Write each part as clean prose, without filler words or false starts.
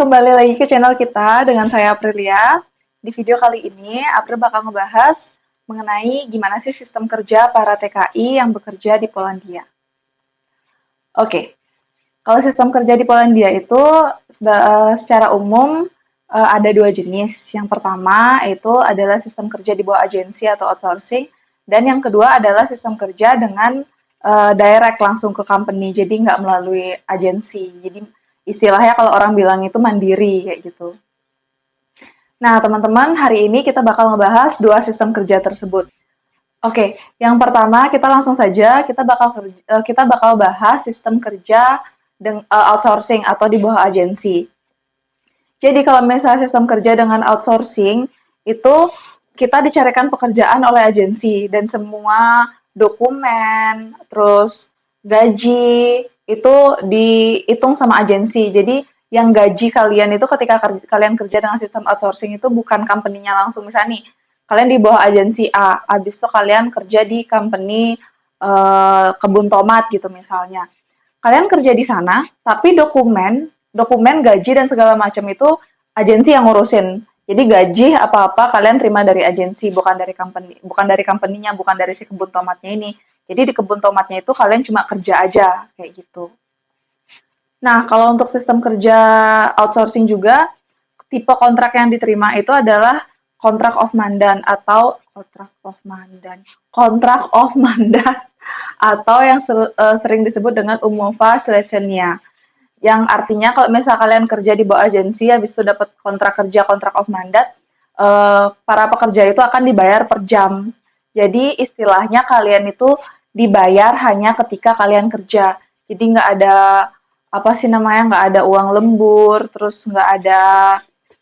kembali lagi ke channel kita dengan saya Aprilia. Di video kali ini, April bakal ngebahas mengenai gimana sih sistem kerja para TKI yang bekerja di Polandia. Oke, kalau sistem kerja di Polandia itu secara umum ada dua jenis. Yang pertama itu adalah sistem kerja di bawah agensi atau outsourcing, dan yang kedua adalah sistem kerja dengan direct langsung ke company, jadi nggak melalui agensi. Jadi istilahnya kalau orang bilang itu mandiri kayak gitu. Nah, teman-teman, hari ini kita bakal ngebahas dua sistem kerja tersebut. Oke, yang pertama kita langsung saja kita bakal bahas sistem kerja outsourcing atau di bawah agensi. Jadi kalau misalnya sistem kerja dengan outsourcing itu kita dicarikan pekerjaan oleh agensi dan semua dokumen, terus gaji itu dihitung sama agensi. Jadi yang gaji kalian itu ketika kalian kerja dengan sistem outsourcing itu bukan company-nya langsung. Misalnya nih, kalian di bawah agensi A, habis itu kalian kerja di company kebun tomat gitu misalnya. Kalian kerja di sana, tapi dokumen gaji dan segala macam itu agensi yang ngurusin. Jadi gaji apa-apa kalian terima dari agensi, bukan dari company-nya, bukan dari si kebun tomatnya ini. Jadi di kebun tomatnya itu kalian cuma kerja aja kayak gitu. Nah, kalau untuk sistem kerja outsourcing juga, tipe kontrak yang diterima itu adalah kontrak of mandan atau kontrak of mandat atau yang sering disebut dengan umova Slechenia. Yang artinya kalau misal kalian kerja di bawah agensi habis itu dapat kontrak kerja kontrak of mandat, para pekerja itu akan dibayar per jam. Jadi istilahnya kalian itu dibayar hanya ketika kalian kerja. Jadi nggak ada apa sih namanya, nggak ada uang lembur, terus nggak ada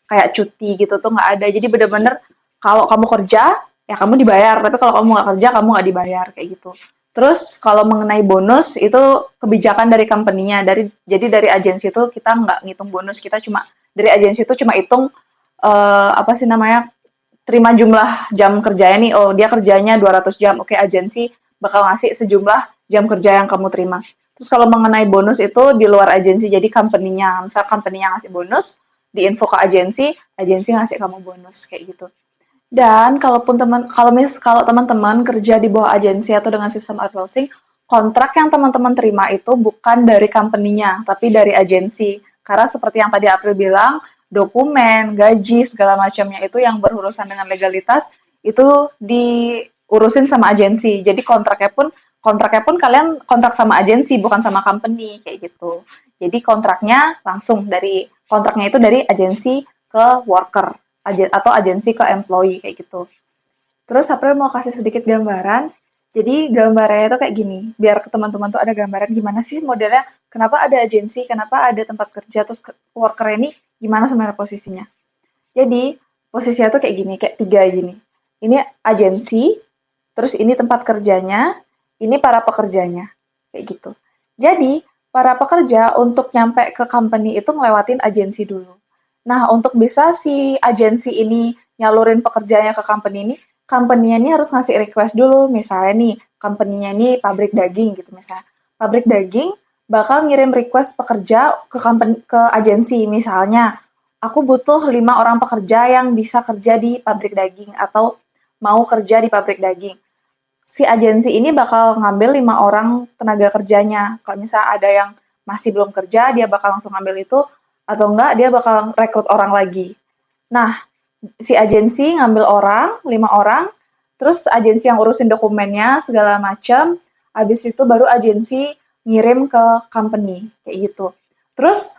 kayak cuti gitu tuh nggak ada. Jadi bener-bener kalau kamu kerja ya kamu dibayar, tapi kalau kamu nggak kerja kamu nggak dibayar kayak gitu. Terus kalau mengenai bonus itu kebijakan dari company-nya, jadi dari agensi itu kita nggak ngitung bonus, kita cuma dari agensi itu cuma hitung apa sih namanya, terima jumlah jam kerjanya nih, oh dia kerjanya 200 jam, oke agensi bakal ngasih sejumlah jam kerja yang kamu terima. Terus kalau mengenai bonus itu di luar agensi, jadi company-nya, misal company-nya ngasih bonus, diinfo ke agensi, agensi ngasih kamu bonus kayak gitu. Dan kalau teman-teman kerja di bawah agensi atau dengan sistem outsourcing, kontrak yang teman-teman terima itu bukan dari company-nya, tapi dari agensi. Karena seperti yang tadi April bilang, dokumen, gaji, segala macamnya itu yang berurusan dengan legalitas itu diurusin sama agensi. Jadi kontraknya pun kalian kontrak sama agensi bukan sama company kayak gitu. Jadi kontraknya itu dari agensi ke worker atau agensi ke employee kayak gitu. Terus April mau kasih sedikit gambaran. Jadi gambarannya itu kayak gini, biar ke teman-teman tuh ada gambaran gimana sih modelnya, kenapa ada agensi, kenapa ada tempat kerja, terus worker ini gimana sebenarnya posisinya. Jadi posisinya tuh kayak gini, kayak tiga gini. Ini agensi, terus ini tempat kerjanya, ini para pekerjanya, kayak gitu. Jadi para pekerja untuk nyampe ke company itu ngelewatin agensi dulu. Nah, untuk bisa si agensi ini nyalurin pekerjaannya ke company-nya ini harus ngasih request dulu. Misalnya nih, company-nya ini pabrik daging gitu misalnya. Pabrik daging bakal ngirim request pekerja ke agensi. Misalnya, aku butuh 5 orang pekerja yang bisa kerja di pabrik daging atau mau kerja di pabrik daging. Si agensi ini bakal ngambil 5 orang tenaga kerjanya. Kalau misalnya ada yang masih belum kerja, dia bakal langsung ngambil itu, atau enggak dia bakal rekrut orang lagi. Nah, si agensi ngambil 5 orang, terus agensi yang urusin dokumennya segala macam, habis itu baru agensi ngirim ke company kayak gitu. Terus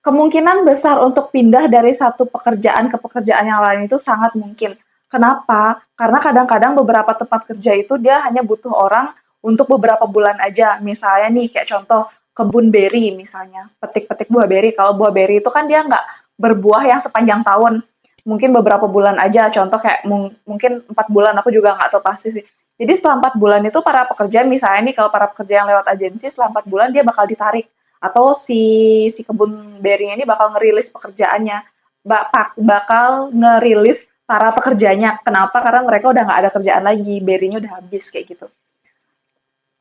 kemungkinan besar untuk pindah dari satu pekerjaan ke pekerjaan yang lain itu sangat mungkin. Kenapa? Karena kadang-kadang beberapa tempat kerja itu dia hanya butuh orang untuk beberapa bulan aja. Misalnya nih, kayak contoh kebun beri misalnya, petik-petik buah beri. Kalau buah beri itu kan dia nggak berbuah yang sepanjang tahun, mungkin beberapa bulan aja. Contoh kayak mungkin 4 bulan, aku juga nggak tahu pasti sih. Jadi setelah 4 bulan itu para pekerja, misalnya nih kalau para pekerja yang lewat agensi setelah 4 bulan dia bakal ditarik, atau si kebun berinya ini bakal ngerilis pekerjaannya, bakal ngerilis para pekerjanya. Kenapa? Karena mereka udah nggak ada kerjaan lagi, berinya udah habis kayak gitu.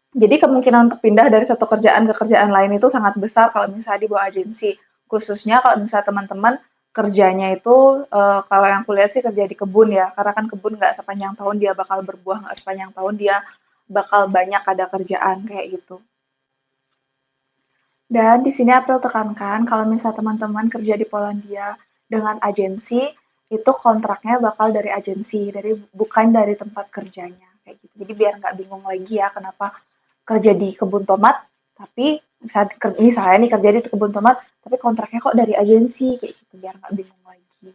Jadi kemungkinan untuk pindah dari satu kerjaan ke kerjaan lain itu sangat besar kalau misalnya di bawah agensi. Khususnya kalau misalnya teman-teman kerjanya itu, kalau yang kuliah sih kerja di kebun ya, karena kan kebun nggak sepanjang tahun dia bakal berbuah, nggak sepanjang tahun dia bakal banyak ada kerjaan kayak gitu. Dan di sini April tekankan kalau misalnya teman-teman kerja di Polandia dengan agensi, itu kontraknya bakal dari agensi, bukan dari tempat kerjanya kayak gitu. Jadi biar nggak bingung lagi ya kenapa kerja di kebun tomat, tapi misalnya nih kerja di kebun tomat, tapi kontraknya kok dari agensi kayak gitu, biar nggak bingung lagi.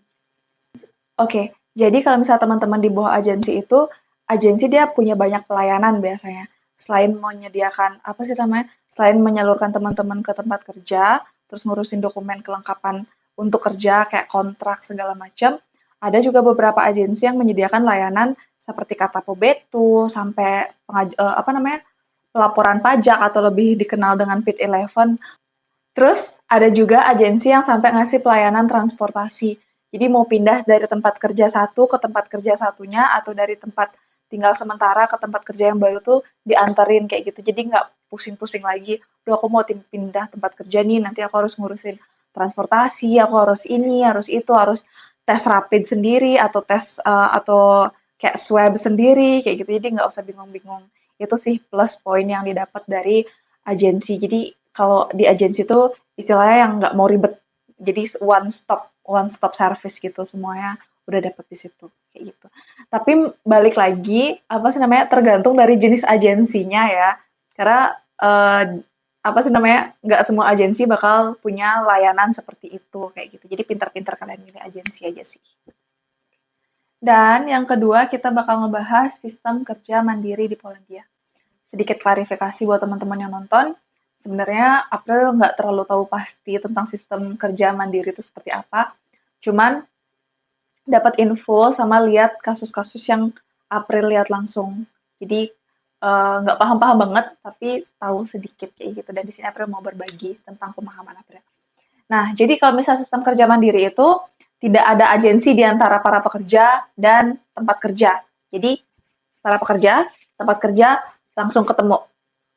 Oke, jadi kalau misalnya teman-teman di bawah agensi dia punya banyak pelayanan biasanya. Selain menyediakan, apa sih namanya, selain menyalurkan teman-teman ke tempat kerja, terus ngurusin dokumen kelengkapan untuk kerja, kayak kontrak segala macam, ada juga beberapa agensi yang menyediakan layanan seperti kata Pobetu, sampai apa namanya, pelaporan pajak atau lebih dikenal dengan Pit Eleven. Terus ada juga agensi yang sampai ngasih pelayanan transportasi. Jadi mau pindah dari tempat kerja satu ke tempat kerja satunya atau dari tempat tinggal sementara ke tempat kerja yang baru tuh dianterin kayak gitu. Jadi nggak pusing-pusing lagi. Duh aku mau pindah tempat kerja nih, nanti aku harus ngurusin transportasi, aku harus ini, harus itu, harus tes rapid sendiri atau tes atau kayak swab sendiri kayak gitu. Jadi nggak usah bingung-bingung. Itu sih plus poin yang didapat dari agensi. Jadi kalau di agensi itu istilahnya yang nggak mau ribet, jadi one stop service gitu semuanya udah dapet di situ kayak gitu. Tapi balik lagi apa sih namanya tergantung dari jenis agensinya ya, karena eh, apa sih namanya nggak semua agensi bakal punya layanan seperti itu kayak gitu. Jadi pintar-pintar kalian milih agensi aja sih. Dan yang kedua kita bakal ngebahas sistem kerja mandiri di Polandia. Sedikit klarifikasi buat teman-teman yang nonton, sebenarnya April nggak terlalu tahu pasti tentang sistem kerja mandiri itu seperti apa. Cuman dapat info sama lihat kasus-kasus yang April lihat langsung. Jadi nggak paham-paham banget, tapi tahu sedikit kayak gitu. Dan di sini April mau berbagi tentang pemahaman April. Nah, jadi kalau misalnya sistem kerja mandiri itu tidak ada agensi di antara para pekerja dan tempat kerja. Jadi para pekerja, tempat kerja langsung ketemu.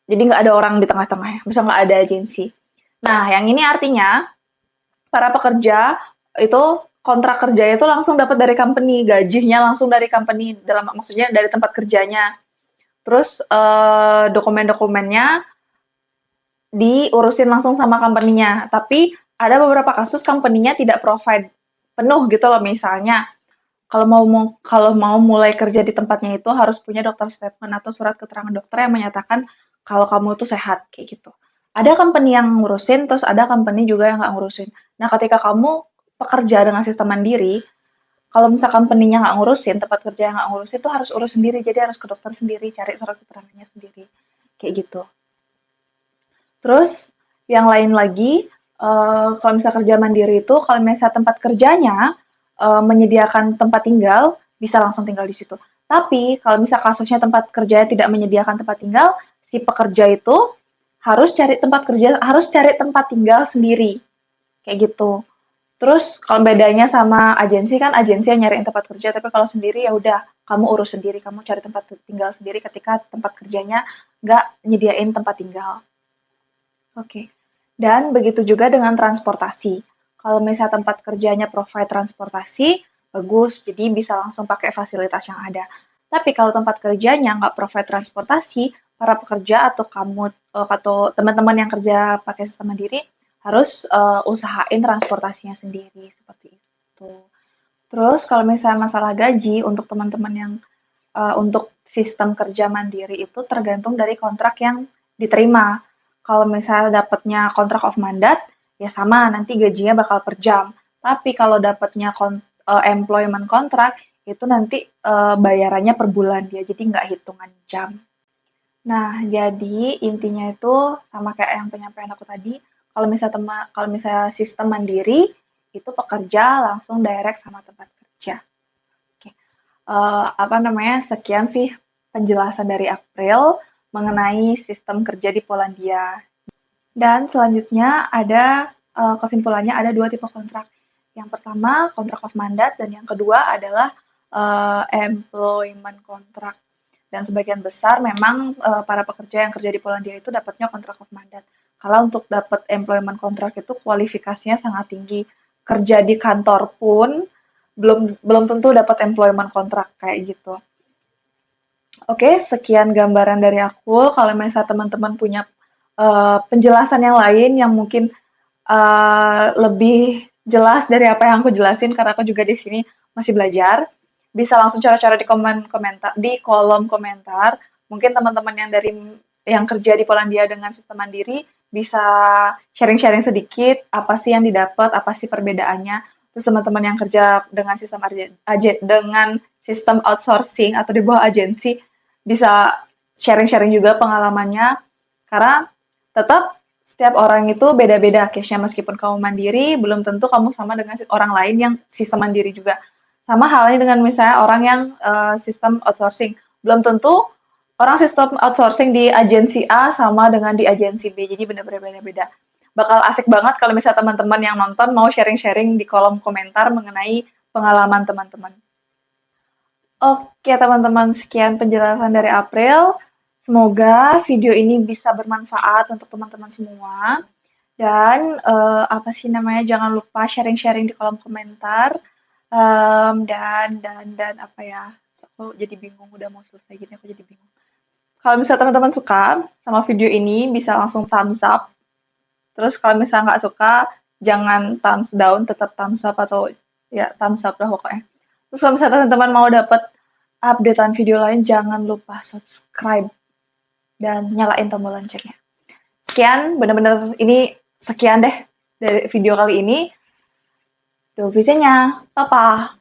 Jadi nggak ada orang di tengah-tengah, bisa nggak ada agensi. Nah, yang ini artinya para pekerja itu kontrak kerja itu langsung dapat dari company, gajinya langsung dari company, dalam maksudnya dari tempat kerjanya. Terus dokumen-dokumennya diurusin langsung sama company-nya. Tapi ada beberapa kasus company-nya tidak provide penuh gitu loh, misalnya kalau mau mulai kerja di tempatnya itu harus punya dokter statement atau surat keterangan dokter yang menyatakan kalau kamu itu sehat kayak gitu. Ada company yang ngurusin, terus ada company juga yang nggak ngurusin. Nah, ketika kamu pekerja dengan sistem mandiri, kalau misalkan company-nya nggak ngurusin, tempat kerja yang nggak ngurusin itu harus urus sendiri, jadi harus ke dokter sendiri, cari surat keterangannya sendiri, kayak gitu. Terus yang lain lagi, kalau misalnya kerja mandiri itu, kalau misalnya tempat kerjanya menyediakan tempat tinggal, bisa langsung tinggal di situ. Tapi kalau misalnya kasusnya tempat kerjanya tidak menyediakan tempat tinggal, si pekerja itu harus cari tempat tinggal sendiri, kayak gitu. Terus kalau bedanya sama agensi kan agensi yang nyariin tempat kerja, tapi kalau sendiri ya udah kamu urus sendiri, kamu cari tempat tinggal sendiri ketika tempat kerjanya nggak nyediain tempat tinggal. Oke. Dan begitu juga dengan transportasi. Kalau misalnya tempat kerjanya provide transportasi, bagus, jadi bisa langsung pakai fasilitas yang ada. Tapi kalau tempat kerjanya nggak provide transportasi, para pekerja atau kamu atau teman-teman yang kerja pakai sistem mandiri harus usahain transportasinya sendiri seperti itu. Terus kalau misalnya masalah gaji untuk teman-teman yang untuk sistem kerja mandiri itu tergantung dari kontrak yang diterima. Kalau misalnya dapatnya kontrak of mandat, ya sama, nanti gajinya bakal per jam. Tapi kalau dapatnya employment contract, itu nanti bayarannya per bulan dia, jadi nggak hitungan jam. Nah, jadi intinya itu sama kayak yang penyampaian aku tadi, kalau misalnya sistem mandiri, itu pekerja langsung direct sama tempat kerja. Oke. Apa namanya, sekian sih penjelasan dari April mengenai sistem kerja di Polandia. Dan selanjutnya ada kesimpulannya ada dua tipe kontrak. Yang pertama kontrak of mandat dan yang kedua adalah employment contract. Dan sebagian besar memang para pekerja yang kerja di Polandia itu dapatnya kontrak of mandat. Kalau untuk dapat employment contract itu kualifikasinya sangat tinggi. Kerja di kantor pun belum belum tentu dapat employment contract kayak gitu. Oke, sekian gambaran dari aku. Kalau misalnya teman-teman punya penjelasan yang lain yang mungkin lebih jelas dari apa yang aku jelasin, karena aku juga di sini masih belajar, bisa langsung cara-cara di komentar di kolom komentar. Mungkin teman-teman yang yang kerja di Polandia dengan sistem mandiri bisa sharing-sharing sedikit apa sih yang didapat, apa sih perbedaannya. Terus teman-teman yang kerja dengan dengan sistem outsourcing atau di bawah agensi bisa sharing-sharing juga pengalamannya, karena tetap setiap orang itu beda-beda case-nya. Meskipun kamu mandiri, belum tentu kamu sama dengan orang lain yang sistem mandiri juga. Sama halnya dengan misalnya orang yang sistem outsourcing. Belum tentu orang sistem outsourcing di agensi A sama dengan di agensi B. Jadi benar-benar beda-beda. Bakal asik banget kalau misalnya teman-teman yang nonton mau sharing-sharing di kolom komentar mengenai pengalaman teman-teman. Oke, teman-teman, sekian penjelasan dari April. Semoga video ini bisa bermanfaat untuk teman-teman semua. Dan apa sih namanya? Jangan lupa sharing-sharing di kolom komentar. Dan apa ya? Aku jadi bingung. Udah mau selesai gini, aku jadi bingung. Kalau misalnya teman-teman suka sama video ini, bisa langsung thumbs up. Terus kalau misalnya nggak suka, jangan thumbs down, tetap thumbs up atau ya thumbs up lah pokoknya. Terus kalau misalnya teman-teman mau dapat updatean video lain, jangan lupa subscribe dan nyalain tombol loncengnya. Sekian, bener-bener ini sekian deh dari video kali ini. Do visinya, papa.